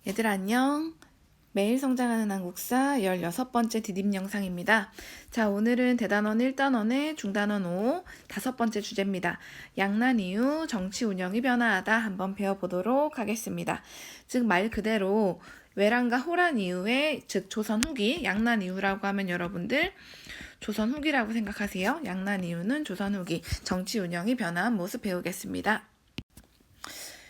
얘들아 안녕. 매일 성장하는 한국사 16번째 디딤 영상입니다. 자, 오늘은 대단원 1단원의 중단원 5 5번째 주제입니다. 양난 이후 정치 운영이 변화하다 한번 배워보도록 하겠습니다. 즉 말 그대로 외란과 호란 이후에 즉 조선 후기, 양난 이후라고 하면 여러분들 조선 후기라고 생각하세요. 양난 이후는 조선 후기, 정치 운영이 변화한 모습 배우겠습니다.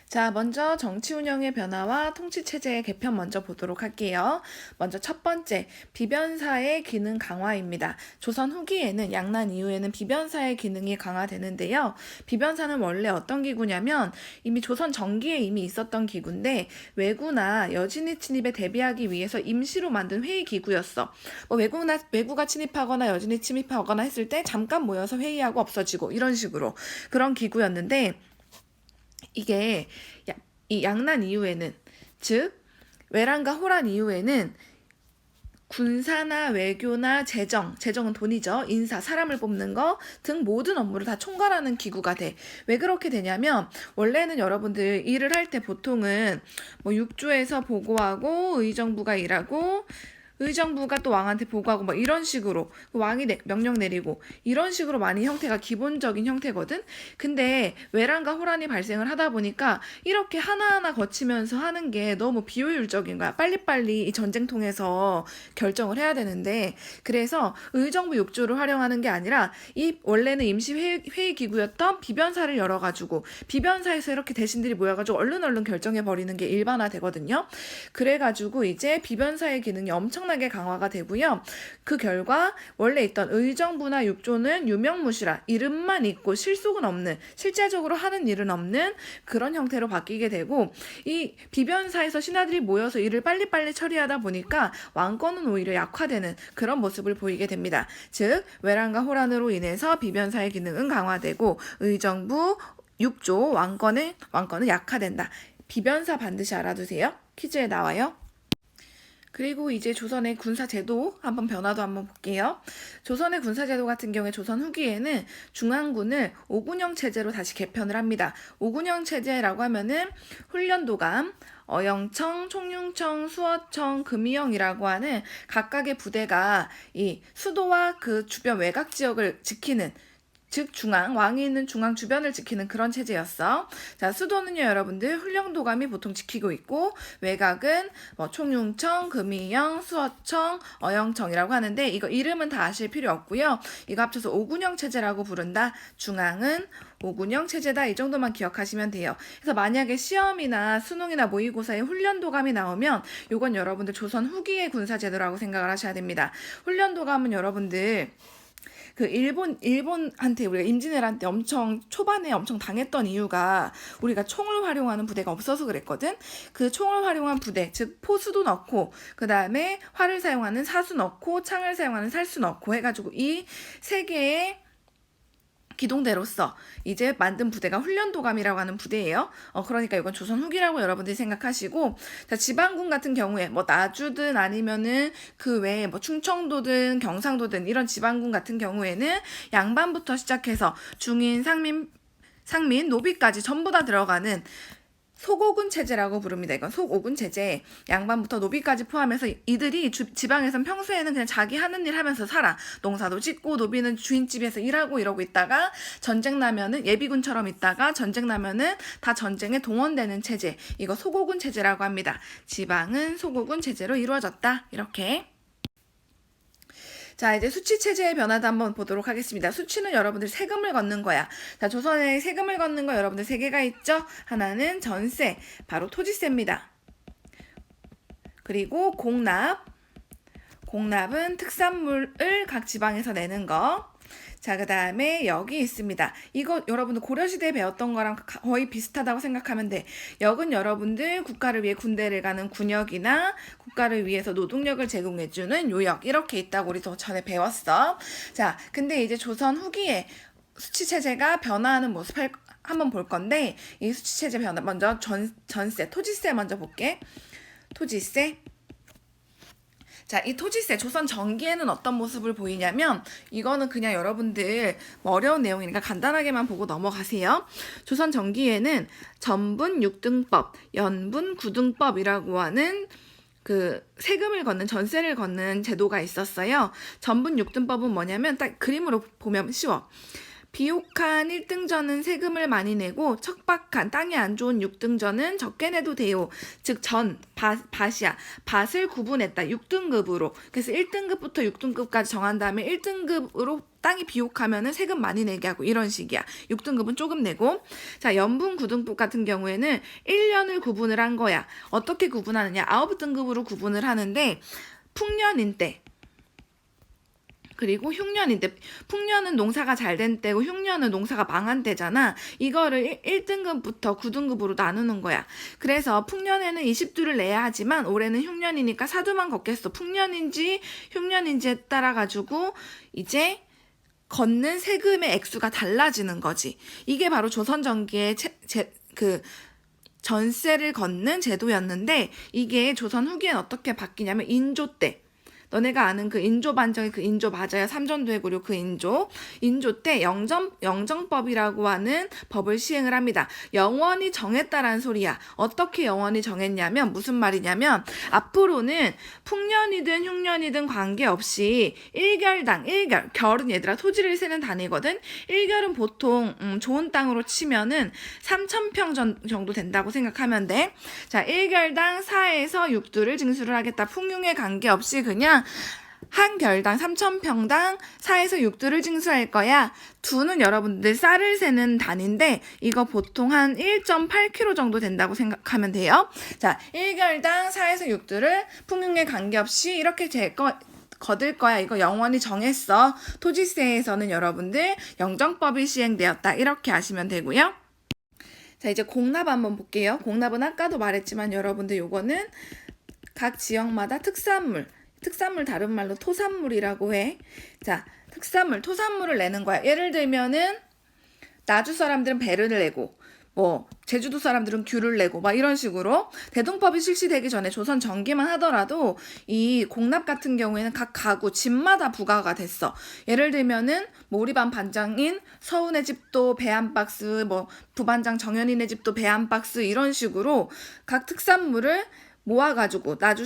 자, 먼저 정치 운영의 변화와 통치 체제의 개편 먼저 보도록 할게요. 먼저 첫 번째, 비변사의 기능 강화입니다. 조선 후기에는 양난 이후에는 비변사의 기능이 강화되는데요. 비변사는 원래 어떤 기구냐면 이미 조선 전기에 이미 있었던 기구인데 왜구나 여진의 침입에 대비하기 위해서 임시로 만든 회의 기구였어. 왜구가 침입하거나 여진이 침입하거나 했을 때 잠깐 모여서 회의하고 없어지고 이런 식으로 그런 기구였는데 이게 이 양난 이후에는 즉 외란과 호란 이후에는 군사나 외교나 재정은 돈이죠. 인사, 사람을 뽑는 거 등 모든 업무를 다 총괄하는 기구가 돼. 왜 그렇게 되냐면 원래는 여러분들 일을 할 때 보통은 뭐 육조에서 보고하고 의정부가 일하고 의정부가 또 왕한테 보고하고 뭐 이런 식으로 왕이 명령 내리고 이런 식으로 많이 형태가 기본적인 형태거든. 근데 외란과 호란이 발생을 하다 보니까 이렇게 하나하나 거치면서 하는 게 너무 비효율적인 거야. 빨리빨리 이 전쟁통에서 결정을 해야 되는데 그래서 의정부 육조를 활용하는 게 아니라 이 원래는 임시 회의 기구였던 비변사를 열어가지고 비변사에서 이렇게 대신들이 모여가지고 얼른 결정해 버리는 게 일반화되거든요. 그래가지고 이제 비변사의 기능이 엄청나게 강화가 되고요. 그 결과 원래 있던 의정부나 육조는 유명무실한 이름만 있고 실속은 없는 실제적으로 하는 일은 없는 그런 형태로 바뀌게 되고 이 비변사에서 신하들이 모여서 일을 빨리빨리 처리하다 보니까 왕권은 오히려 약화되는 그런 모습을 보이게 됩니다. 즉 외란과 호란으로 인해서 비변사의 기능은 강화되고 의정부 육조 왕권은 약화된다. 비변사 반드시 알아두세요. 퀴즈에 나와요. 그리고 이제 조선의 군사제도 변화도 한번 볼게요. 조선의 군사제도 같은 경우에 조선 후기에는 중앙군을 5군형 체제로 다시 개편을 합니다. 5군형 체제라고 하면은 훈련도감, 어영청, 총융청, 수어청, 금이영이라고 하는 각각의 부대가 이 수도와 그 주변 외곽 지역을 지키는 즉 왕이 있는 중앙 주변을 지키는 그런 체제였어. 자, 수도는요 여러분들 훈령도감이 보통 지키고 있고 외곽은 뭐 총융청, 금이영, 수어청, 어영청이라고 하는데 이거 이름은 다 아실 필요 없고요. 이거 합쳐서 5군형 체제라고 부른다. 중앙은 5군형 체제다. 이 정도만 기억하시면 돼요. 그래서 만약에 시험이나 수능이나 모의고사에 훈련도감이 나오면 이건 여러분들 조선 후기의 군사제도라고 생각을 하셔야 됩니다. 훈련도감은 여러분들 그 일본한테 우리가 임진왜란 때 초반에 엄청 당했던 이유가 우리가 총을 활용하는 부대가 없어서 그랬거든. 그 총을 활용한 부대, 즉 포수도 넣고 그 다음에 활을 사용하는 사수 넣고 창을 사용하는 살수 넣고 해가지고 이 세 개의 기동대로서 이제 만든 부대가 훈련도감이라고 하는 부대예요. 그러니까 이건 조선 후기라고 여러분들이 생각하시고, 자, 지방군 같은 경우에 뭐 나주든 아니면은 그 외에 뭐 충청도든 경상도든 이런 지방군 같은 경우에는 양반부터 시작해서 중인, 상민, 노비까지 전부 다 들어가는 속오군 체제라고 부릅니다. 이건 속오군 체제. 양반부터 노비까지 포함해서 이들이 지방에선 평소에는 그냥 자기 하는 일 하면서 살아. 농사도 짓고 노비는 주인집에서 일하고 이러고 있다가 전쟁 나면은 예비군처럼 있다가 전쟁 나면은 다 전쟁에 동원되는 체제. 이거 속오군 체제라고 합니다. 지방은 속오군 체제로 이루어졌다. 이렇게. 자, 이제 수치체제의 변화도 한번 보도록 하겠습니다. 수치는 여러분들 세금을 걷는 거야. 자, 조선에 세금을 걷는 거 여러분들 세 개가 있죠? 하나는 전세, 바로 토지세입니다. 그리고 공납은 특산물을 각 지방에서 내는 거. 자, 그 다음에 여기 있습니다. 이거 여러분들 고려시대에 배웠던 거랑 거의 비슷하다고 생각하면 돼. 역은 여러분들 국가를 위해 군대를 가는 군역이나 국가를 위해서 노동력을 제공해주는 요역 이렇게 있다고 우리 전에 배웠어. 자, 근데 이제 조선 후기에 수치체제가 변화하는 모습 한번 볼 건데 이 수치체제 변화 먼저 전세, 토지세 먼저 볼게. 토지세. 자, 이 토지세 조선 전기에는 어떤 모습을 보이냐면 이거는 그냥 여러분들 어려운 내용이니까 간단하게만 보고 넘어가세요. 조선 전기에는 전분 6등법, 연분 9등법이라고 하는 그 세금을 걷는 전세를 걷는 제도가 있었어요. 전분 6등법은 뭐냐면 딱 그림으로 보면 쉬워. 비옥한 1등전은 세금을 많이 내고 척박한 땅이 안 좋은 6등전은 적게 내도 돼요. 즉 밭이야. 밭을 구분했다. 6등급으로. 그래서 1등급부터 6등급까지 정한 다음에 1등급으로 땅이 비옥하면은 세금 많이 내게 하고 이런 식이야. 6등급은 조금 내고. 자, 연분 9등급 같은 경우에는 1년을 구분을 한 거야. 어떻게 구분하느냐? 9등급으로 구분을 하는데 풍년인 때 그리고 흉년인 때, 풍년은 농사가 잘 된 때고 흉년은 농사가 망한 때잖아. 이거를 1등급부터 9등급으로 나누는 거야. 그래서 풍년에는 20두를 내야 하지만 올해는 흉년이니까 4두만 걷겠어. 풍년인지 흉년인지에 따라 가지고 이제 걷는 세금의 액수가 달라지는 거지. 이게 바로 조선전기의 전세를 걷는 제도였는데 이게 조선 후기엔 어떻게 바뀌냐면 인조 때. 너네가 아는 그 인조 반정의 그 인조 맞아요. 삼전도해고려 그 인조. 인조 때 영정법이라고 하는 법을 시행을 합니다. 영원히 정했다라는 소리야. 어떻게 영원히 정했냐면 무슨 말이냐면 앞으로는 풍년이든 흉년이든 관계없이 1결당, 결은 얘들아 토지를 세는 단위거든. 1결은 보통 좋은 땅으로 치면은 3,000평 정도 된다고 생각하면 돼. 자, 1결당 4에서 6두를 징수를 하겠다. 풍흉에 관계없이 그냥 한 결당 3,000평당 4에서 6두를 징수할 거야. 두는 여러분들 쌀을 세는 단인데 이거 보통 한 1.8kg 정도 된다고 생각하면 돼요. 자, 1결당 4에서 6두를 풍흉에 관계없이 이렇게 거둘 거야. 이거 영원히 정했어. 토지세에서는 여러분들 영정법이 시행되었다. 이렇게 아시면 되고요. 자, 이제 공납 한번 볼게요. 공납은 아까도 말했지만 여러분들 요거는 각 지역마다 특산물 다른 말로 토산물이라고 해. 자, 토산물을 내는 거야. 예를 들면은 나주 사람들은 배를 내고 제주도 사람들은 귤을 내고 막 이런 식으로 대동법이 실시되기 전에 조선 전기만 하더라도 이 공납 같은 경우에는 각 가구 집마다 부과가 됐어. 예를 들면은 우리 반 반장인 서운의 집도 배 한 박스, 부반장 정연이네 집도 배 한 박스 이런 식으로 각 특산물을 모아가지고 나주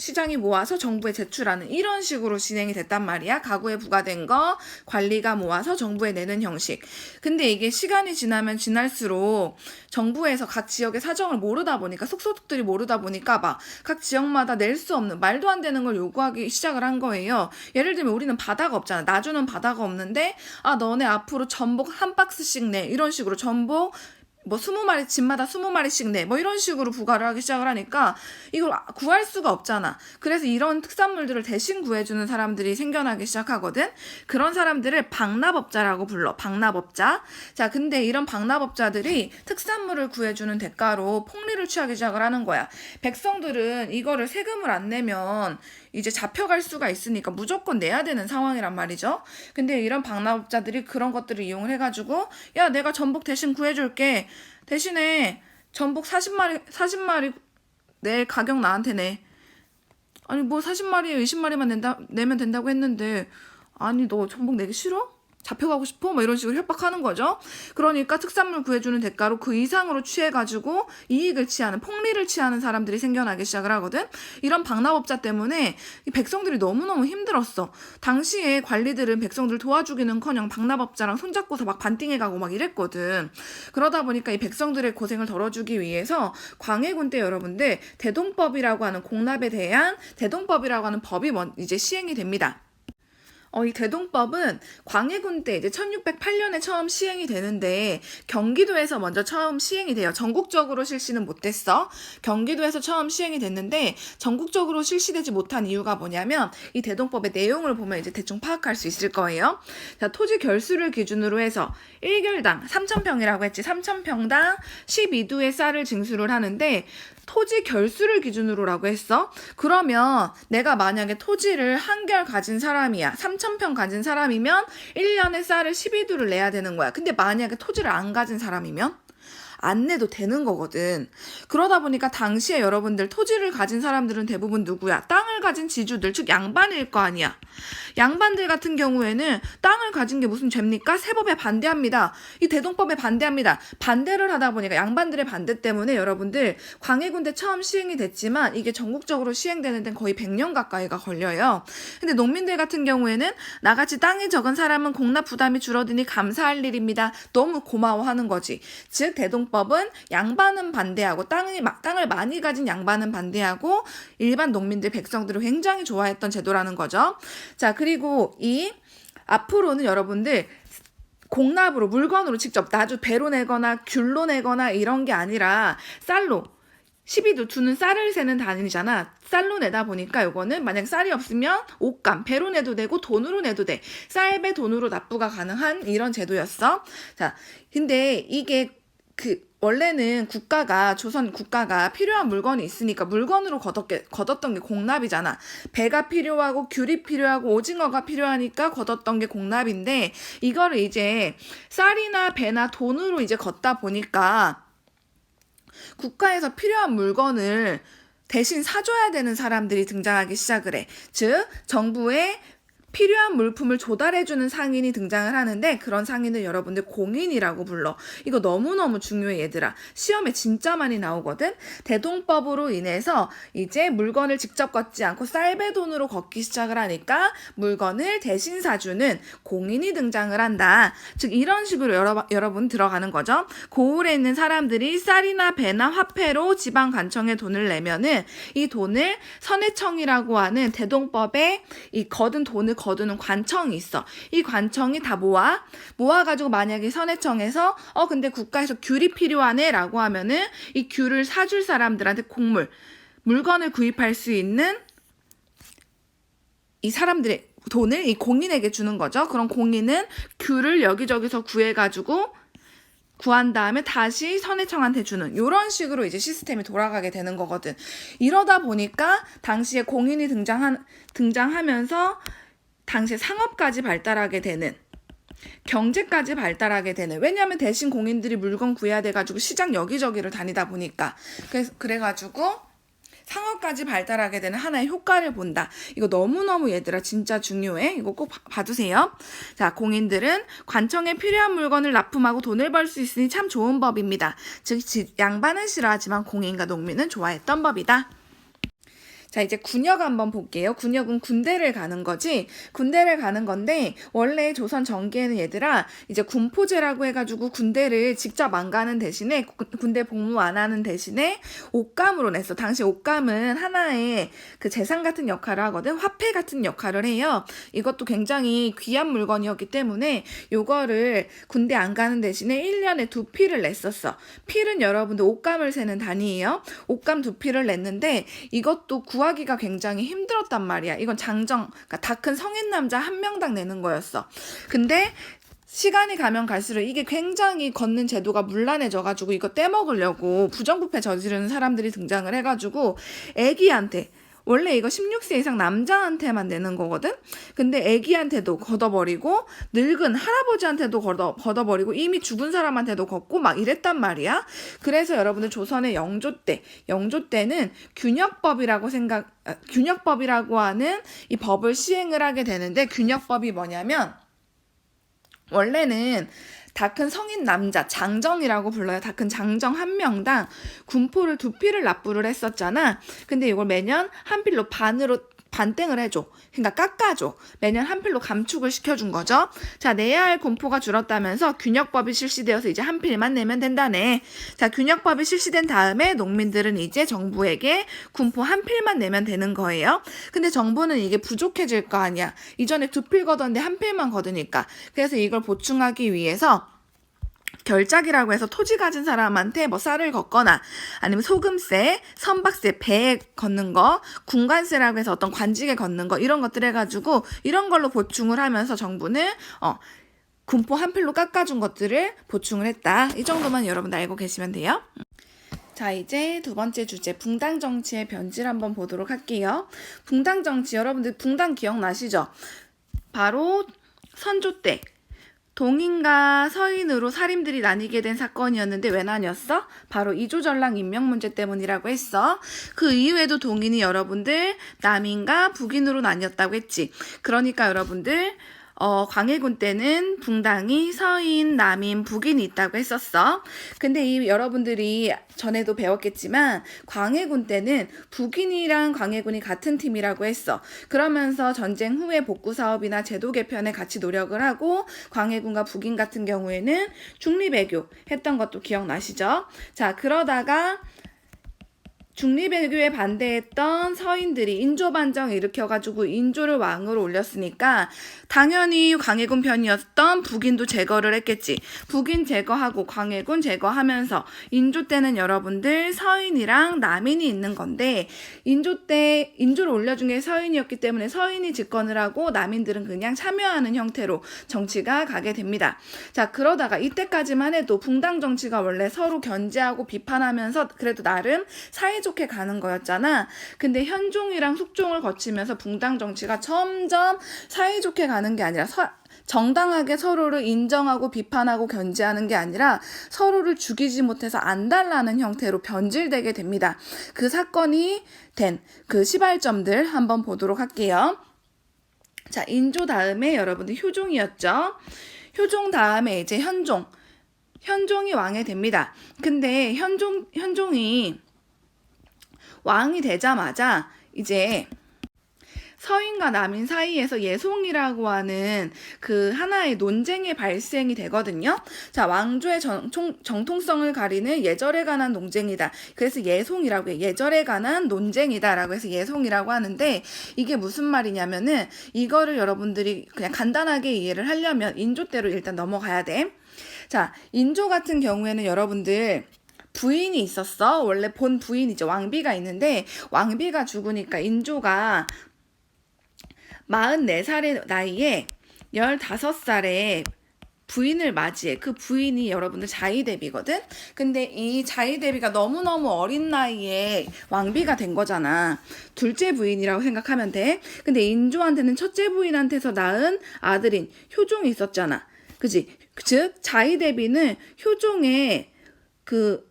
시장이 모아서 정부에 제출하는 이런 식으로 진행이 됐단 말이야. 가구에 부과된 거 관리가 모아서 정부에 내는 형식. 근데 이게 시간이 지나면 지날수록 정부에서 각 지역의 사정을 모르다 보니까 속소득들이 모르다 보니까 막 각 지역마다 낼 수 없는 말도 안 되는 걸 요구하기 시작을 한 거예요. 예를 들면 우리는 바다가 없잖아. 나주는 바다가 없는데 너네 앞으로 전복 한 박스씩 내. 이런 식으로 전복 20마리, 집마다 20마리씩 내. 이런 식으로 부과를 하기 시작을 하니까 이걸 구할 수가 없잖아. 그래서 이런 특산물들을 대신 구해주는 사람들이 생겨나기 시작하거든. 그런 사람들을 방납업자라고 불러. 방납업자. 자, 근데 이런 방납업자들이 특산물을 구해주는 대가로 폭리를 취하기 시작을 하는 거야. 백성들은 이거를 세금을 안 내면 이제 잡혀갈 수가 있으니까 무조건 내야 되는 상황이란 말이죠. 근데 이런 방납업자들이 그런 것들을 이용을 해가지고 야, 내가 전복 대신 구해줄게. 대신에 전복 40마리 내 가격 나한테 내. 아니 40마리에 20마리만 내면 된다고 했는데 아니 너 전복 내기 싫어? 잡혀가고 싶어? 이런 식으로 협박하는 거죠. 그러니까 특산물 구해주는 대가로 그 이상으로 취해가지고 이익을 취하는, 폭리를 취하는 사람들이 생겨나기 시작을 하거든. 이런 방납업자 때문에 이 백성들이 너무너무 힘들었어. 당시에 관리들은 백성들 도와주기는커녕 방납업자랑 손잡고서 막 반띵해가고 막 이랬거든. 그러다 보니까 이 백성들의 고생을 덜어주기 위해서 광해군 때 여러분들 대동법이라고 하는 공납에 대한 대동법이라고 하는 법이 이제 시행이 됩니다. 이 대동법은 광해군 때 이제 1608년에 처음 시행이 되는데 경기도에서 먼저 처음 시행이 돼요. 전국적으로 실시는 못됐어. 경기도에서 처음 시행이 됐는데 전국적으로 실시되지 못한 이유가 뭐냐면 이 대동법의 내용을 보면 이제 대충 파악할 수 있을 거예요. 자, 토지 결수를 기준으로 해서 1결당 3,000평이라고 했지. 3,000평당 12두의 쌀을 징수를 하는데 토지 결수를 기준으로라고 했어. 그러면 내가 만약에 토지를 한 결 가진 사람이야. 3,000평 가진 사람이면 1년에 쌀을 12두를 내야 되는 거야. 근데 만약에 토지를 안 가진 사람이면 안 내도 되는 거거든. 그러다 보니까 당시에 여러분들 토지를 가진 사람들은 대부분 누구야? 땅을 가진 지주들, 즉 양반일 거 아니야. 양반들 같은 경우에는 땅을 가진 게 무슨 죄입니까? 세법에 반대합니다. 이 대동법에 반대합니다. 반대를 하다 보니까 양반들의 반대 때문에 여러분들 광해군대 처음 시행이 됐지만 이게 전국적으로 시행되는 데는 거의 100년 가까이가 걸려요. 근데 농민들 같은 경우에는 나같이 땅이 적은 사람은 공납 부담이 줄어드니 감사할 일입니다. 너무 고마워하는 거지. 즉 대동법은 양반은 반대하고 땅을 많이 가진 양반은 반대하고 일반 농민들 백성들을 굉장히 좋아했던 제도라는 거죠. 자, 그리고 이 앞으로는 여러분들 공납으로 물건으로 직접 배로 내거나 귤로 내거나 이런 게 아니라 쌀로 12두 두는 쌀을 세는 단위잖아. 쌀로 내다 보니까 요거는 만약 쌀이 없으면 옷감, 배로 내도 되고 돈으로 내도 돼. 쌀배 돈으로 납부가 가능한 이런 제도였어. 자, 근데 이게 원래는 조선 국가가 필요한 물건이 있으니까 물건으로 걷었던 게 공납이잖아. 배가 필요하고 귤이 필요하고 오징어가 필요하니까 걷었던 게 공납인데 이거를 이제 쌀이나 배나 돈으로 이제 걷다 보니까 국가에서 필요한 물건을 대신 사줘야 되는 사람들이 등장하기 시작을 해. 즉 정부의 필요한 물품을 조달해주는 상인이 등장을 하는데 그런 상인을 여러분들 공인이라고 불러. 이거 너무너무 중요해 얘들아. 시험에 진짜 많이 나오거든. 대동법으로 인해서 이제 물건을 직접 걷지 않고 쌀배 돈으로 걷기 시작을 하니까 물건을 대신 사주는 공인이 등장을 한다. 즉 이런 식으로 여러분 들어가는 거죠. 고을에 있는 사람들이 쌀이나 배나 화폐로 지방관청에 돈을 내면은 이 돈을 선해청이라고 하는 대동법에 이 거둔 돈을 거두는 관청이 있어. 이 관청이 다 모아가지고 만약에 선해청에서 근데 국가에서 귤이 필요하네 라고 하면은 이 귤을 사줄 사람들한테 물건을 구입할 수 있는 이 사람들의 돈을 이 공인에게 주는 거죠. 그럼 공인은 귤을 여기저기서 구한 다음에 다시 선해청한테 주는 이런 식으로 이제 시스템이 돌아가게 되는 거거든. 이러다 보니까 당시에 공인이 등장하면서 당시에 상업까지 발달하게 되는 경제까지 발달하게 되는 왜냐하면 대신 공인들이 물건 구해야 돼가지고 시장 여기저기를 다니다 보니까 그래가지고 상업까지 발달하게 되는 하나의 효과를 본다. 이거 너무너무 얘들아 진짜 중요해. 이거 꼭 봐두세요. 자, 공인들은 관청에 필요한 물건을 납품하고 돈을 벌 수 있으니 참 좋은 법입니다. 즉 양반은 싫어하지만 공인과 농민은 좋아했던 법이다. 자, 이제 군역 한번 볼게요. 군역은 군대를 가는 거지. 군대를 가는 건데 원래 조선 전기에는 얘들아 이제 군포제라고 해가지고 군대를 직접 안 가는 대신에 군대 복무 안 하는 대신에 옷감으로 냈어. 당시 옷감은 하나의 재산 같은 역할을 하거든. 화폐 같은 역할을 해요. 이것도 굉장히 귀한 물건이었기 때문에 요거를 군대 안 가는 대신에 1년에 2피를 냈었어. 필은 여러분들 옷감을 세는 단위예요. 옷감 2피를 냈는데 이것도 구하기가 굉장히 힘들었단 말이야. 이건 그러니까 다 큰 성인 남자 한 명당 내는 거였어. 근데 시간이 가면 갈수록 이게 굉장히 걷는 제도가 문란해져가지고 이거 떼먹으려고 부정부패 저지르는 사람들이 등장을 해가지고 애기한테 원래 이거 16세 이상 남자한테만 내는 거거든? 근데 애기한테도 걷어버리고 늙은 할아버지한테도 걷어버리고 이미 죽은 사람한테도 걷고 막 이랬단 말이야. 그래서 여러분들 조선의 영조 때는 균역법이라고 하는 이 법을 시행을 하게 되는데 균역법이 뭐냐면 원래는 다 큰 성인 남자, 장정이라고 불러요. 다 큰 장정 한 명당 군포를 2피를 납부를 했었잖아. 근데 이걸 매년 한 필로 반땡을 해줘. 그러니까 깎아줘. 매년 한 필로 감축을 시켜준 거죠. 자, 내야 할 군포가 줄었다면서 균역법이 실시되어서 이제 한 필만 내면 된다네. 자, 균역법이 실시된 다음에 농민들은 이제 정부에게 군포 한 필만 내면 되는 거예요. 근데 정부는 이게 부족해질 거 아니야. 이전에 2필 거뒀는데 한 필만 거두니까. 그래서 이걸 보충하기 위해서 결작이라고 해서 토지 가진 사람한테 뭐 쌀을 걷거나 아니면 소금세, 선박세, 배에 걷는 거, 군관세라고 해서 어떤 관직에 걷는 거 이런 것들 해가지고 이런 걸로 보충을 하면서 정부는 군포 한 필로 깎아준 것들을 보충을 했다. 이 정도만 여러분 알고 계시면 돼요. 자, 이제 두 번째 주제 붕당 정치의 변질 한번 보도록 할게요. 붕당 정치 여러분들 붕당 기억나시죠? 바로 선조 때 동인과 서인으로 살인들이 나뉘게 된 사건이었는데 왜 나뉘었어? 바로 이조전랑 임명 문제 때문이라고 했어. 그 이후에도 동인이 여러분들 남인과 북인으로 나뉘었다고 했지. 그러니까 여러분들 광해군 때는 붕당이 서인, 남인, 북인이 있다고 했었어. 근데 이 여러분들이 전에도 배웠겠지만 광해군 때는 북인이랑 광해군이 같은 팀이라고 했어. 그러면서 전쟁 후에 복구 사업이나 제도 개편에 같이 노력을 하고 광해군과 북인 같은 경우에는 중립외교 했던 것도 기억나시죠? 자, 그러다가 중립외교에 반대했던 서인들이 인조반정을 일으켜가지고 인조를 왕으로 올렸으니까 당연히 광해군 편이었던 북인도 제거를 했겠지. 북인 제거하고 광해군 제거하면서 인조 때는 여러분들 서인이랑 남인이 있는 건데 인조 때 인조를 올려준 게 서인이었기 때문에 서인이 집권을 하고 남인들은 그냥 참여하는 형태로 정치가 가게 됩니다. 자, 그러다가 이때까지만 해도 붕당 정치가 원래 서로 견제하고 비판하면서 그래도 나름 사회적 좋게 가는 거였잖아. 근데 현종이랑 숙종을 거치면서 붕당 정치가 점점 사이좋게 가는 게 아니라 정당하게 서로를 인정하고 비판하고 견제하는 게 아니라 서로를 죽이지 못해서 안달나는 형태로 변질되게 됩니다. 그 사건이 된 그 시발점들 한번 보도록 할게요. 자, 인조 다음에 여러분들 효종이었죠. 효종 다음에 이제 현종이 왕이 됩니다. 근데 현종이 왕이 되자마자 이제 서인과 남인 사이에서 예송이라고 하는 그 하나의 논쟁의 발생이 되거든요. 자, 왕조의 정통성을 가리는 예절에 관한 논쟁이다. 그래서 예송이라고 해요. 예절에 관한 논쟁이다라고 해서 예송이라고 하는데 이게 무슨 말이냐면은 이거를 여러분들이 그냥 간단하게 이해를 하려면 인조 때로 일단 넘어가야 돼. 자, 인조 같은 경우에는 여러분들 부인이 있었어. 원래 본 부인이죠. 왕비가 있는데 왕비가 죽으니까 인조가 44살의 나이에 15살에 부인을 맞이해. 그 부인이 여러분들 자이대비거든. 근데 이 자이대비가 너무너무 어린 나이에 왕비가 된 거잖아. 둘째 부인이라고 생각하면 돼. 근데 인조한테는 첫째 부인한테서 낳은 아들인 효종이 있었잖아. 그지? 즉 자이대비는 효종의 그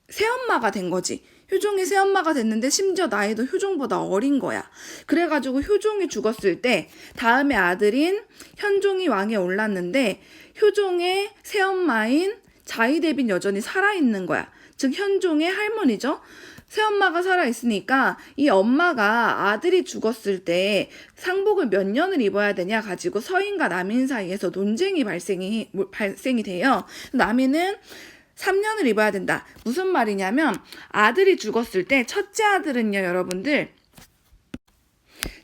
새엄마가 된 거지. 효종이 새엄마가 됐는데 심지어 나이도 효종보다 어린 거야. 그래가지고 효종이 죽었을 때 다음에 아들인 현종이 왕에 올랐는데 효종의 새엄마인 자이대비는 여전히 살아있는 거야. 즉 현종의 할머니죠. 새엄마가 살아있으니까 이 엄마가 아들이 죽었을 때 상복을 몇 년을 입어야 되냐 가지고 서인과 남인 사이에서 논쟁이 발생이 돼요. 남인은 3년을 입어야 된다. 무슨 말이냐면 아들이 죽었을 때 첫째 아들은요, 여러분들.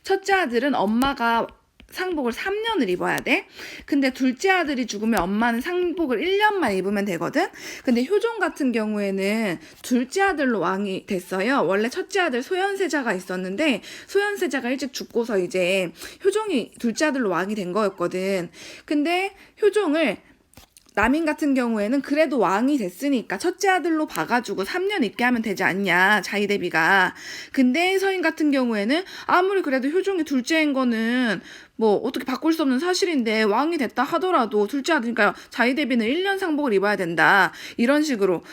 첫째 아들은 엄마가 상복을 3년을 입어야 돼. 근데 둘째 아들이 죽으면 엄마는 상복을 1년만 입으면 되거든. 근데 효종 같은 경우에는 둘째 아들로 왕이 됐어요. 원래 첫째 아들 소현세자가 있었는데 소현세자가 일찍 죽고서 이제 효종이 둘째 아들로 왕이 된 거였거든. 근데 효종을 남인 같은 경우에는 그래도 왕이 됐으니까 첫째 아들로 봐가지고 3년 있게 하면 되지 않냐, 자이대비가. 근데 서인 같은 경우에는 아무리 그래도 효종이 둘째인 거는 뭐 어떻게 바꿀 수 없는 사실인데 왕이 됐다 하더라도 둘째 아들이니까 자이대비는 1년 상복을 입어야 된다. 이런 식으로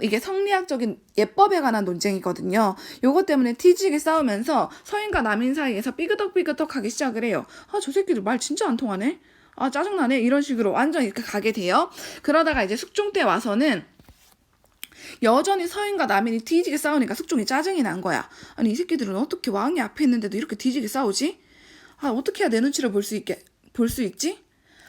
이게 성리학적인 예법에 관한 논쟁이거든요. 요것 때문에 티지게 싸우면서 서인과 남인 사이에서 삐그덕삐그덕하기 시작을 해요. 아, 저 새끼들 말 진짜 안 통하네. 아, 짜증나네. 이런 식으로 완전 이렇게 가게 돼요. 그러다가 이제 숙종 때 와서는 여전히 서인과 남인이 뒤지게 싸우니까 숙종이 짜증이 난 거야. 아니, 이 새끼들은 어떻게 왕이 앞에 있는데도 이렇게 뒤지게 싸우지? 아, 어떻게 해야 내 눈치를 볼 수 있지?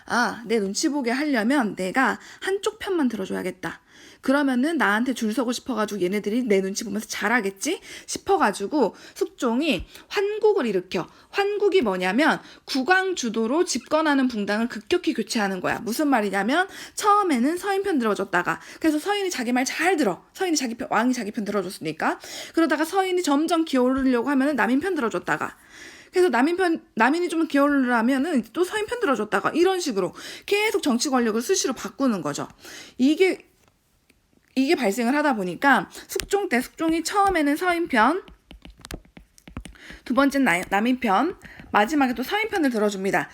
아, 내 눈치 보게 하려면 내가 한쪽 편만 들어줘야겠다. 그러면은 나한테 줄 서고 싶어가지고 얘네들이 내 눈치 보면서 잘하겠지 싶어가지고 숙종이 환국을 일으켜. 환국이 뭐냐면 국왕 주도로 집권하는 붕당을 급격히 교체하는 거야. 무슨 말이냐면 처음에는 서인 편 들어줬다가 그래서 서인이 자기 말 잘 들어. 서인이 왕이 자기 편 들어줬으니까. 그러다가 서인이 점점 기어오르려고 하면은 남인 편 들어줬다가 그래서 남인이 좀 기어오르려면은 또 서인 편 들어줬다가 이런 식으로 계속 정치 권력을 수시로 바꾸는 거죠. 이게 발생을 하다 보니까 숙종 때 숙종이 처음에는 서인 편, 두 번째는 남인 편, 마지막에 또 서인 편을 들어줍니다.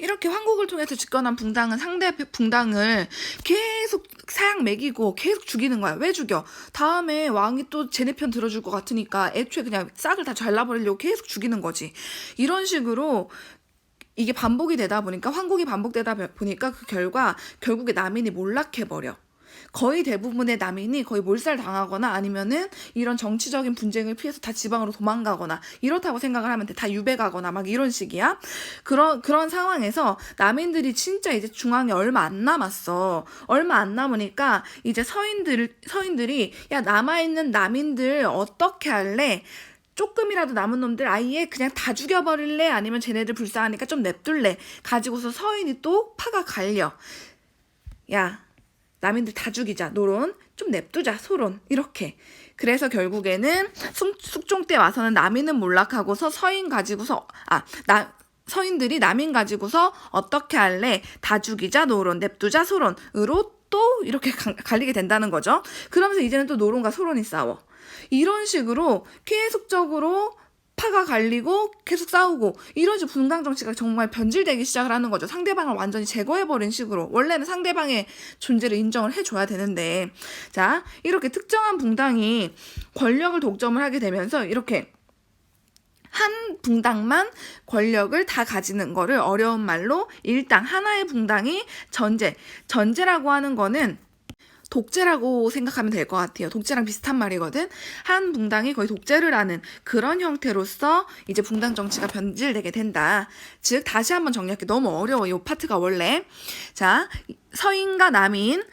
이렇게 황국을 통해서 집권한 붕당은 상대 붕당을 계속 사양 먹이고 계속 죽이는 거야. 왜 죽여? 다음에 왕이 또 쟤네 편 들어줄 것 같으니까 애초에 그냥 싹을 다 잘라버리려고 계속 죽이는 거지. 이런 식으로 이게 반복이 되다 보니까 황국이 반복되다 보니까 그 결국에 남인이 몰락해버려. 거의 대부분의 남인이 거의 몰살당하거나 아니면은 이런 정치적인 분쟁을 피해서 다 지방으로 도망가거나 이렇다고 생각을 하면 돼. 다 유배가거나 막 이런 식이야. 그런 상황에서 남인들이 진짜 이제 중앙에 얼마 안 남았어. 얼마 안 남으니까 이제 서인들이 야, 남아있는 남인들 어떻게 할래? 조금이라도 남은 놈들 아예 그냥 다 죽여버릴래? 아니면 쟤네들 불쌍하니까 좀 냅둘래? 가지고서 서인이 또 파가 갈려. 야, 남인들 다 죽이자. 노론 좀 냅두자. 소론. 이렇게. 그래서 결국에는 숙종 때 와서는 남인은 몰락하고서 서인들이 남인 가지고서 어떻게 할래? 다 죽이자. 노론. 냅두자. 소론으로 또 이렇게 갈리게 된다는 거죠. 그러면서 이제는 또 노론과 소론이 싸워. 이런 식으로 계속적으로 파가 갈리고 계속 싸우고 이런 식으로 분당 정치가 정말 변질되기 시작을 하는 거죠. 상대방을 완전히 제거해버린 식으로. 원래는 상대방의 존재를 인정을 해줘야 되는데, 자, 이렇게 특정한 붕당이 권력을 독점을 하게 되면서 이렇게 한 붕당만 권력을 다 가지는 거를 어려운 말로 일당, 하나의 붕당이 전제라고 하는 거는 독재라고 생각하면 될 것 같아요. 독재랑 비슷한 말이거든. 한 붕당이 거의 독재를 하는 그런 형태로서 이제 붕당 정치가 변질되게 된다. 즉, 다시 한번 정리할게. 너무 어려워, 이 파트가 원래. 자, 서인과 남인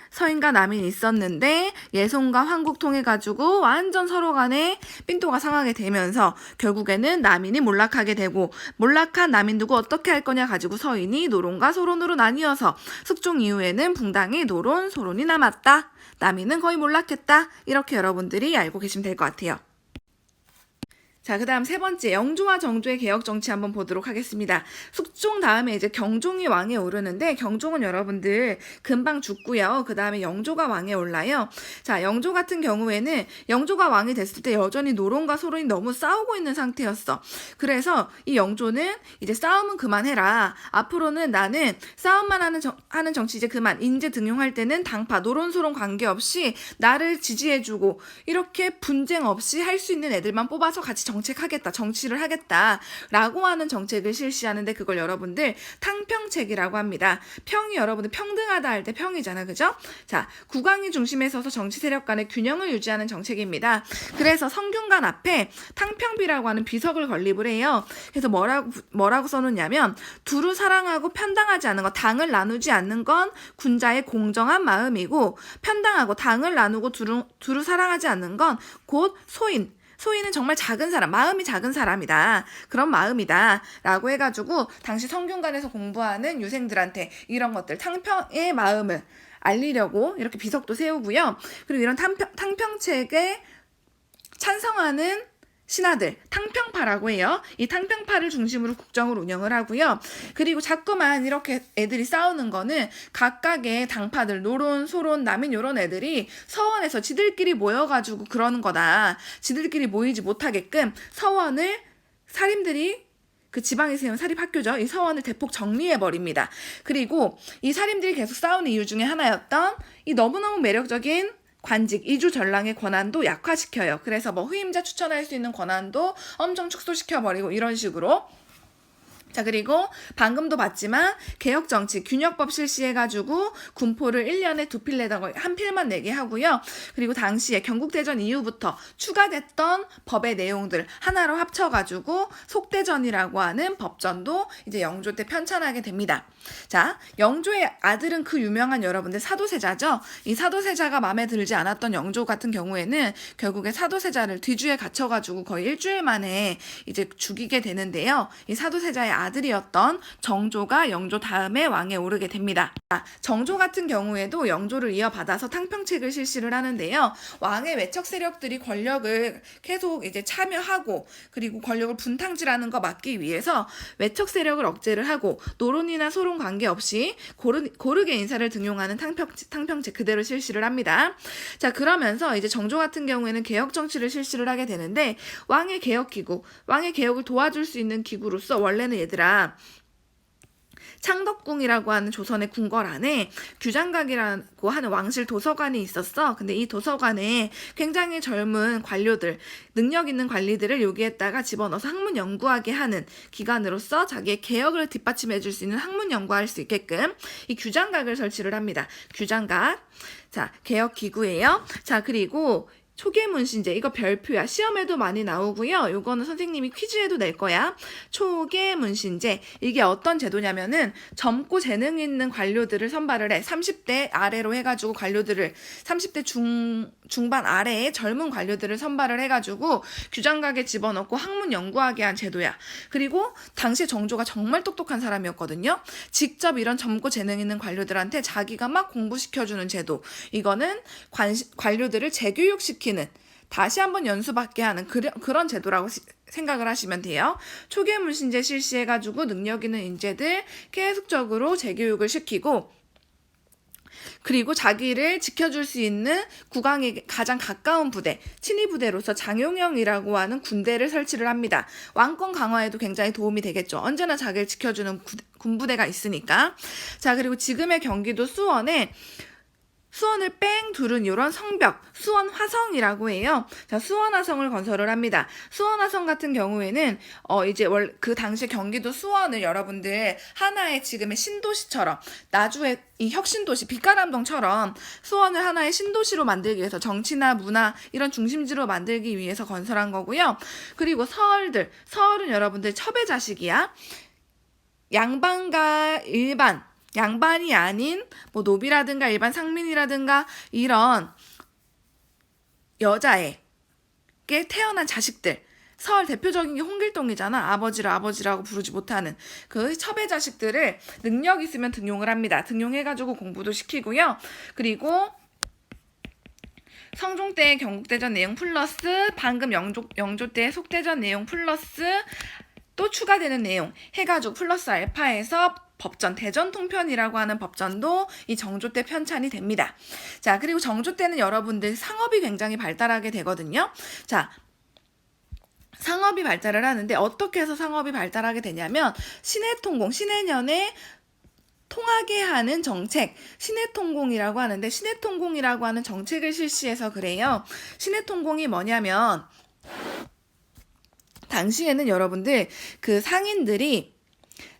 있었는데 예송과 황국 통해가지고 완전 서로 간에 삔또가 상하게 되면서 결국에는 남인이 몰락하게 되고, 몰락한 남인 두고 어떻게 할 거냐 가지고 서인이 노론과 소론으로 나뉘어서 숙종 이후에는 붕당이 노론, 소론이 남았다. 남인은 거의 몰락했다. 이렇게 여러분들이 알고 계시면 될 것 같아요. 자, 그 다음 세 번째, 영조와 정조의 개혁 정치 한번 보도록 하겠습니다. 숙종 다음에 이제 경종이 왕에 오르는데, 경종은 여러분들 금방 죽고요. 그 다음에 영조가 왕에 올라요. 자, 영조 같은 경우에는 영조가 왕이 됐을 때 여전히 노론과 소론이 너무 싸우고 있는 상태였어. 그래서 이 영조는 이제 싸움은 그만해라. 앞으로는 나는 싸움만 하는 정치 이제 그만. 인재 등용할 때는 당파, 노론, 소론 관계없이 나를 지지해주고 이렇게 분쟁 없이 할 수 있는 애들만 뽑아서 같이 정치를 하겠다라고 하는 정책을 실시하는데, 그걸 여러분들 탕평책이라고 합니다. 평이 여러분들 평등하다 할 때 평이잖아, 그죠? 자, 국왕이 중심에 서서 정치 세력 간의 균형을 유지하는 정책입니다. 그래서 성균관 앞에 탕평비라고 하는 비석을 건립을 해요. 그래서 뭐라고 써놓냐면, 두루 사랑하고 편당하지 않는 것, 당을 나누지 않는 건 군자의 공정한 마음이고, 편당하고 당을 나누고 두루 사랑하지 않는 건 곧 소인은 정말 작은 사람, 마음이 작은 사람이다. 그런 마음이다. 라고 해가지고 당시 성균관에서 공부하는 유생들한테 이런 것들, 탕평의 마음을 알리려고 이렇게 비석도 세우고요. 그리고 이런 탕평책에 찬성하는 신하들, 탕평파라고 해요. 이 탕평파를 중심으로 국정을 운영을 하고요. 그리고 자꾸만 이렇게 애들이 싸우는 거는 각각의 당파들, 노론, 소론, 남인 이런 애들이 서원에서 지들끼리 모여가지고 그러는 거다. 지들끼리 모이지 못하게끔 서원을 사림들이 그 지방에 세운 사립학교죠. 이 서원을 대폭 정리해버립니다. 그리고 이 사림들이 계속 싸우는 이유 중에 하나였던 이 너무너무 매력적인 관직, 이주전랑의 권한도 약화시켜요. 그래서 뭐 후임자 추천할 수 있는 권한도 엄청 축소시켜버리고 이런 식으로. 자, 그리고 방금도 봤지만 개혁정치, 균역법 실시해가지고 군포를 1년에 2필 내던 걸 1필만 내게 하고요. 그리고 당시에 경국대전 이후부터 추가됐던 법의 내용들 하나로 합쳐가지고 속대전이라고 하는 법전도 이제 영조 때 편찬하게 됩니다. 자, 영조의 아들은 그 유명한 여러분들 사도세자죠. 이 사도세자가 마음에 들지 않았던 영조 같은 경우에는 결국에 사도세자를 뒤주에 갇혀가지고 거의 일주일 만에 이제 죽이게 되는데요. 이 사도세자의 아들이었던 정조가 영조 다음에 왕에 오르게 됩니다. 정조 같은 경우에도 영조를 이어받아서 탕평책을 실시를 하는데요. 왕의 외척 세력들이 권력을 계속 이제 참여하고 그리고 권력을 분탕질하는 거 막기 위해서 외척 세력을 억제를 하고 노론이나 소론 관계없이 고르게 인사를 등용하는 탕평책 그대로 실시를 합니다. 자, 그러면서 이제 정조 같은 경우에는 개혁 정치를 실시를 하게 되는데, 왕의 개혁을 도와줄 수 있는 기구로서 원래는 얘들아 창덕궁이라고 하는 조선의 궁궐 안에 규장각이라고 하는 왕실 도서관이 있었어. 근데 이 도서관에 굉장히 젊은 관료들, 능력 있는 관리들을 여기에다가 집어넣어서 학문 연구하게 하는 기관으로서 자기의 개혁을 뒷받침해 줄 수 있는 학문 연구할 수 있게끔 이 규장각을 설치를 합니다. 규장각. 자, 개혁 기구예요. 자, 그리고 초계문신제, 이거 별표야. 시험에도 많이 나오고요. 요거는 선생님이 퀴즈에도 낼 거야. 초계문신제, 이게 어떤 제도냐면은 젊고 재능 있는 관료들을 선발을 해. 30대 아래로 해가지고 관료들을, 30대 중반 아래의 젊은 관료들을 선발을 해가지고 규장각에 집어넣고 학문 연구하게 한 제도야. 그리고 당시에 정조가 정말 똑똑한 사람이었거든요. 직접 이런 젊고 재능 있는 관료들한테 자기가 막 공부시켜주는 제도. 이거는 관료들을 재교육시키는, 다시 한번 연수받게 하는 그런 제도라고 생각을 하시면 돼요. 초계문신제 실시해가지고 능력 있는 인재들 계속적으로 재교육을 시키고, 그리고 자기를 지켜줄 수 있는 국왕에게 가장 가까운 부대, 친위 부대로서 장용영이라고 하는 군대를 설치를 합니다. 왕권 강화에도 굉장히 도움이 되겠죠. 언제나 자기를 지켜주는 군부대가 있으니까. 자, 그리고 지금의 경기도 수원을 뺑 두른 이런 성벽, 수원화성이라고 해요. 자, 수원화성을 건설을 합니다. 수원화성 같은 경우에는 이제 그 당시 경기도 수원을 여러분들 하나의 지금의 신도시처럼, 나주의 이 혁신도시 빛가람동처럼 수원을 하나의 신도시로 만들기 위해서, 정치나 문화 이런 중심지로 만들기 위해서 건설한 거고요. 그리고 서울은 여러분들 첩의 자식이야. 양반과 일반, 양반이 아닌 뭐 노비라든가 일반 상민이라든가 이런 여자에게 태어난 자식들, 서울 대표적인 게 홍길동이잖아. 아버지를 아버지라고 부르지 못하는 그 첩의 자식들을 능력 있으면 등용을 합니다. 등용해가지고 공부도 시키고요. 그리고 성종 때의 경국대전 내용 플러스 방금 영조 때의 속대전 내용 플러스 또 추가되는 내용 해가지고 플러스 알파에서 법전, 대전통편이라고 하는 법전도 이 정조 때 편찬이 됩니다. 자, 그리고 정조 때는 여러분들 상업이 굉장히 발달하게 되거든요. 자, 상업이 발달을 하는데 어떻게 해서 상업이 발달하게 되냐면 신해통공, 신해년에 통하게 하는 정책, 신해통공이라고 하는데, 신해통공이라고 하는 정책을 실시해서 그래요. 신해통공이 뭐냐면 당시에는 여러분들 그 상인들이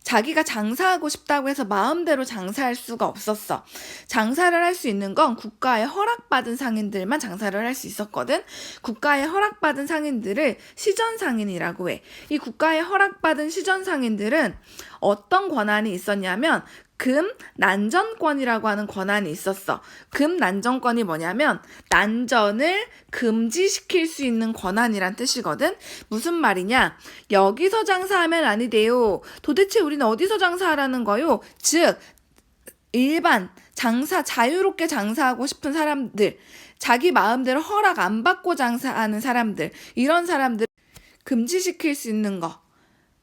자기가 장사하고 싶다고 해서 마음대로 장사할 수가 없었어. 장사를 할 수 있는 건 국가의 허락받은 상인들만 장사를 할 수 있었거든. 국가의 허락받은 상인들을 시전상인이라고 해. 이 국가의 허락받은 시전상인들은 어떤 권한이 있었냐면 금난전권이라고 하는 권한이 있었어. 금난전권이 뭐냐면 난전을 금지시킬 수 있는 권한이란 뜻이거든. 무슨 말이냐? 여기서 장사하면 아니 돼요. 도대체 우리는 어디서 장사하라는 거요? 즉 일반 자유롭게 장사하고 싶은 사람들, 자기 마음대로 허락 안 받고 장사하는 사람들, 이런 사람들 금지시킬 수 있는 거,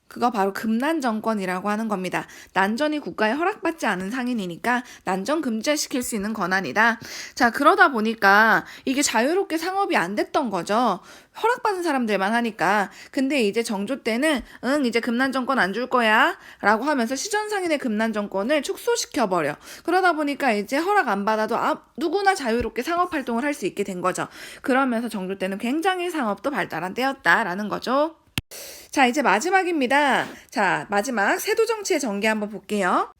그거 바로 금난정권이라고 하는 겁니다. 난전이 국가에 허락받지 않은 상인이니까 난전 금지시킬 수 있는 권한이다. 자, 그러다 보니까 이게 자유롭게 상업이 안 됐던 거죠. 허락받은 사람들만 하니까. 근데 이제 정조 때는 이제 금난정권 안 줄 거야 라고 하면서 시전상인의 금난정권을 축소시켜버려. 그러다 보니까 이제 허락 안 받아도 누구나 자유롭게 상업활동을 할 수 있게 된 거죠. 그러면서 정조 때는 굉장히 상업도 발달한 때였다라는 거죠. 자, 이제 마지막입니다. 자, 마지막 세도정치의 전개 한번 볼게요.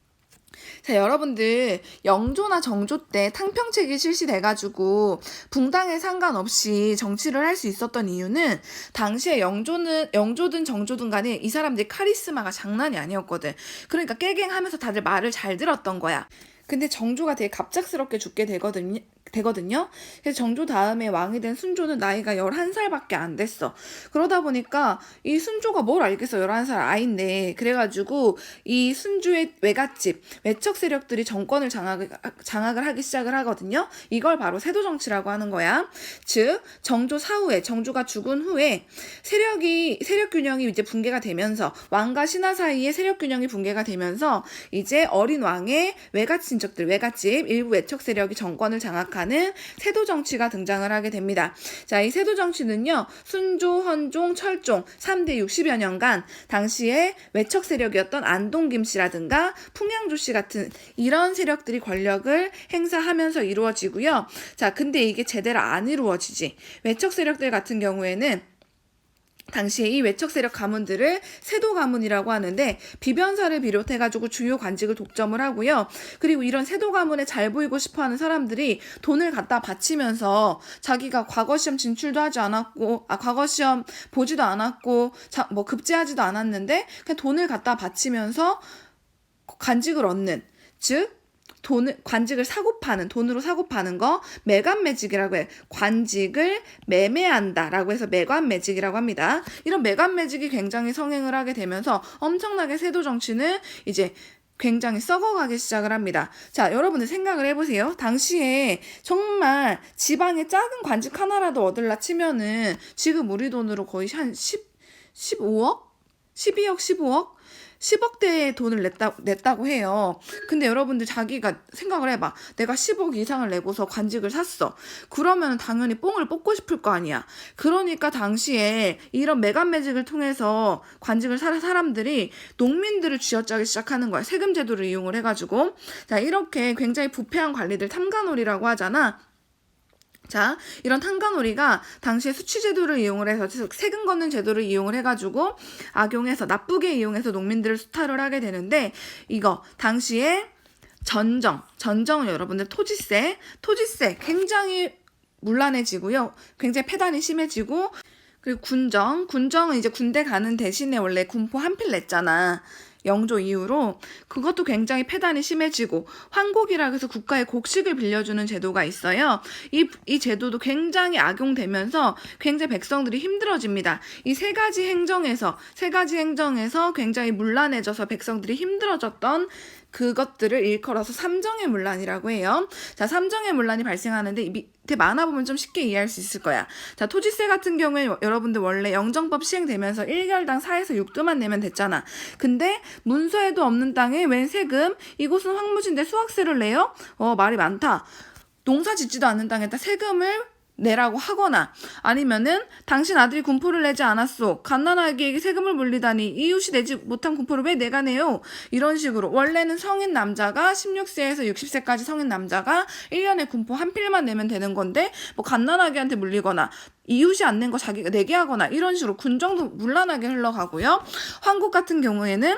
자, 여러분들 영조나 정조 때 탕평책이 실시돼가지고 붕당에 상관없이 정치를 할 수 있었던 이유는 당시에 영조든 정조든 간에 이 사람들이 카리스마가 장난이 아니었거든. 그러니까 깨갱하면서 다들 말을 잘 들었던 거야. 근데 정조가 되게 갑작스럽게 죽게 되거든요. 그래서 정조 다음에 왕이 된 순조는 나이가 11살밖에 안 됐어. 그러다 보니까 이 순조가 뭘 알겠어. 11살 아이인데. 그래가지고 이 순조의 외갓집, 외척 세력들이 정권을 장악을 하기 시작을 하거든요. 이걸 바로 세도정치라고 하는 거야. 즉 정조 사후에, 정조가 죽은 후에 세력 균형이 이제 붕괴가 되면서, 왕과 신하 사이에 세력 균형이 붕괴가 되면서 이제 어린 왕의 외갓 친척들, 외갓집 일부 외척 세력이 정권을 장악하는 시작하는 세도 정치가 등장을 하게 됩니다. 자, 이 세도 정치는요, 순조, 헌종, 철종 3대 60여 년간 당시에 외척 세력이었던 안동 김씨라든가 풍양조 씨 같은 이런 세력들이 권력을 행사하면서 이루어지고요. 자, 근데 이게 제대로 안 이루어지지. 외척 세력들 같은 경우에는 당시에 이 외척 세력 가문들을 세도 가문이라고 하는데 비변사를 비롯해가지고 주요 관직을 독점을 하고요. 그리고 이런 세도 가문에 잘 보이고 싶어하는 사람들이 돈을 갖다 바치면서 자기가 과거 시험 진출도 하지 않았고, 과거 시험 보지도 않았고, 뭐 급제하지도 않았는데 그냥 돈을 갖다 바치면서 관직을 얻는, 즉 관직을 돈으로 사고 파는 거 매관매직이라고 해요. 관직을 매매한다라고 해서 매관매직이라고 합니다. 이런 매관매직이 굉장히 성행을 하게 되면서 엄청나게 세도 정치는 이제 굉장히 썩어가기 시작을 합니다. 자, 여러분들 생각을 해보세요. 당시에 정말 지방에 작은 관직 하나라도 얻으려 치면은 지금 우리 돈으로 거의 한 15억? 12억, 15억? 10억대의 돈을 냈다고 해요. 근데 여러분들 자기가 생각을 해봐. 내가 10억 이상을 내고서 관직을 샀어. 그러면 당연히 뽕을 뽑고 싶을 거 아니야. 그러니까 당시에 이런 매간매직을 통해서 관직을 산 사람들이 농민들을 쥐어짜기 시작하는 거야. 세금 제도를 이용을 해가지고. 자, 이렇게 굉장히 부패한 관리들 탐관오리라고 하잖아. 자, 이런 탕간오리가 당시에 수취제도를 이용을 해서 세금 걷는 제도를 이용을 해가지고 악용해서 나쁘게 이용해서 농민들을 수탈을 하게 되는데 이거 당시에 전정은 여러분들 토지세 굉장히 문란해지고요. 굉장히 폐단이 심해지고 그리고 군정은 이제 군대 가는 대신에 원래 군포 한 필 냈잖아. 영조 이후로 그것도 굉장히 폐단이 심해지고 황곡이라고 해서 국가의 곡식을 빌려주는 제도가 있어요. 이 제도도 굉장히 악용되면서 굉장히 백성들이 힘들어집니다. 이 세 가지 행정에서 굉장히 문란해져서 백성들이 힘들어졌던 그것들을 일컬어서 삼정의 문란이라고 해요. 자, 삼정의 문란이 발생하는데 이 밑에 만화 보면 좀 쉽게 이해할 수 있을 거야. 자, 토지세 같은 경우에 여러분들 원래 영정법 시행되면서 1개월당 4에서 6도만 내면 됐잖아. 근데 문서에도 없는 땅에 웬 세금? 이곳은 황무지인데 수확세를 내요? 말이 많다. 농사 짓지도 않는 땅에다 세금을 내라고 하거나 아니면은 당신 아들이 군포를 내지 않았소. 갓난아기에게 세금을 물리다니 이웃이 내지 못한 군포를 왜 내가 내요? 이런 식으로 원래는 성인 남자가 16세에서 60세까지 성인 남자가 1년에 군포 한 필만 내면 되는 건데 뭐 갓난아기한테 물리거나 이웃이 안 낸 거 자기가 내게 하거나 이런 식으로 군정도 문란하게 흘러가고요. 황국 같은 경우에는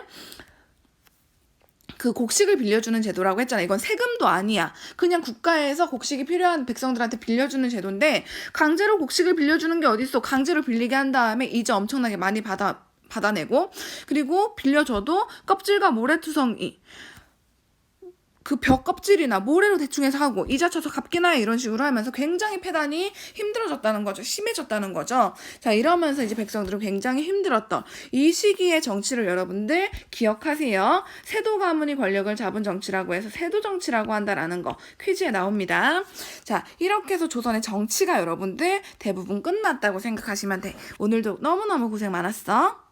그 곡식을 빌려주는 제도라고 했잖아. 이건 세금도 아니야. 그냥 국가에서 곡식이 필요한 백성들한테 빌려주는 제도인데 강제로 곡식을 빌려주는 게 어딨어. 강제로 빌리게 한 다음에 이자 엄청나게 많이 받아내고 그리고 빌려줘도 껍질과 모래투성이 그 벽 껍질이나 모래로 대충 해서 하고 이자 쳐서 갚기나 해 이런 식으로 하면서 굉장히 폐단이 힘들어졌다는 거죠. 심해졌다는 거죠. 자, 이러면서 이제 백성들은 굉장히 힘들었던 이 시기의 정치를 여러분들 기억하세요. 세도 가문이 권력을 잡은 정치라고 해서 세도 정치라고 한다라는 거 퀴즈에 나옵니다. 자, 이렇게 해서 조선의 정치가 여러분들 대부분 끝났다고 생각하시면 돼. 오늘도 너무너무 고생 많았어.